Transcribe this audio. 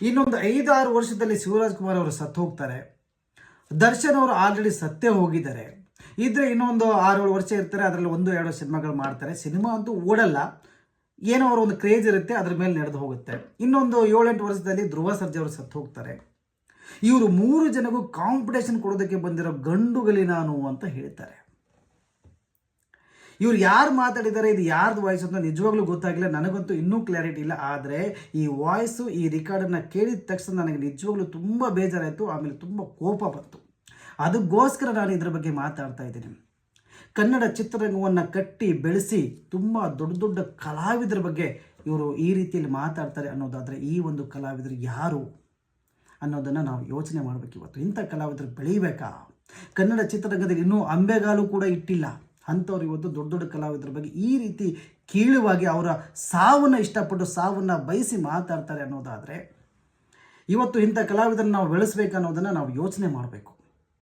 ಇನ್ನೊಂದು 5-6 ವರ್ಷದಲ್ಲಿ ಶಿವರಾಜ್ ಕುಮಾರ್ ಅವರು ಸತ್ತು ಹೋಗ್ತಾರೆ. ದರ್ಶನ್ ಅವರು ಆಲ್ರೆಡಿ ಸತ್ತೇ ಹೋಗಿದ್ದಾರೆ. ಇದ್ರೆ ಇನ್ನೊಂದು 6-7 ವರ್ಷ ಇರ್ತಾರೆ, ಅದರಲ್ಲಿ 1-2 ಸಿನಿಮಾಗಳು ಮಾಡ್ತಾರೆ. ಸಿನಿಮಾ ಅಂತೂ ಓಡಲ್ಲ, ಏನೋ ಅವರ ಒಂದು ಕ್ರೇಜ್ ಇರುತ್ತೆ, ಅದ್ರ ಮೇಲೆ ನಡೆದು ಹೋಗುತ್ತೆ. ಇನ್ನೊಂದು 7-8 ವರ್ಷದಲ್ಲಿ ಧ್ರುವ ಸರ್ಜಾ ಅವರು ಸತ್ತು ಹೋಗ್ತಾರೆ. ಇವರು 3 ಜನಗೂ ಕಾಂಪಿಟೇಷನ್ ಕೊಡೋದಕ್ಕೆ ಬಂದಿರೋ ಗಂಡುಗಲಿ ನಾನು ಅಂತ ಹೇಳ್ತಾರೆ. ಇವ್ರು ಯಾರು ಮಾತಾಡಿದ್ದಾರೆ, ಇದು ಯಾರ್ದು ವಾಯ್ಸ್ ಅಂತ ನಿಜವಾಗ್ಲೂ ಗೊತ್ತಾಗಿಲ್ಲ. ನನಗಂತೂ ಇನ್ನೂ ಕ್ಲಾರಿಟಿ ಇಲ್ಲ. ಆದರೆ ಈ ವಾಯ್ಸು, ಈ ರೆಕಾರ್ಡನ್ನು ಕೇಳಿದ ತಕ್ಷಣ ನನಗೆ ನಿಜವಾಗ್ಲೂ ತುಂಬ ಬೇಜಾರಾಯಿತು. ಆಮೇಲೆ ತುಂಬ ಕೋಪ ಬಂತು. ಅದಕ್ಕೋಸ್ಕರ ನಾನು ಇದ್ರ ಬಗ್ಗೆ ಮಾತಾಡ್ತಾ ಇದ್ದೀನಿ. ಕನ್ನಡ ಚಿತ್ರರಂಗವನ್ನು ಕಟ್ಟಿ ಬೆಳೆಸಿ ತುಂಬ ದೊಡ್ಡ ದೊಡ್ಡ ಕಲಾವಿದರ ಬಗ್ಗೆ ಇವರು ಈ ರೀತಿಯಲ್ಲಿ ಮಾತಾಡ್ತಾರೆ ಅನ್ನೋದಾದರೆ, ಈ ಒಂದು ಕಲಾವಿದರು ಯಾರು ಅನ್ನೋದನ್ನು ನಾವು ಯೋಚನೆ ಮಾಡಬೇಕು. ಇವತ್ತು ಇಂಥ ಕಲಾವಿದರು ಬೆಳೀಬೇಕಾ? ಕನ್ನಡ ಚಿತ್ರರಂಗದಲ್ಲಿ ಇನ್ನೂ ಅಂಬೆಗಾಲು ಕೂಡ ಇಟ್ಟಿಲ್ಲ ಅಂಥವ್ರು ಇವತ್ತು ದೊಡ್ಡ ದೊಡ್ಡ ಕಲಾವಿದರ ಬಗ್ಗೆ ಈ ರೀತಿ ಕೀಳುವಾಗಿ ಅವರ ಸಾವನ್ನು ಇಷ್ಟಪಟ್ಟು ಸಾವನ್ನು ಬಯಸಿ ಮಾತಾಡ್ತಾರೆ ಅನ್ನೋದಾದರೆ, ಇವತ್ತು ಇಂಥ ಕಲಾವಿದರನ್ನು ನಾವು ಬೆಳೆಸಬೇಕು ಅನ್ನೋದನ್ನು ನಾವು ಯೋಚನೆ ಮಾಡಬೇಕು.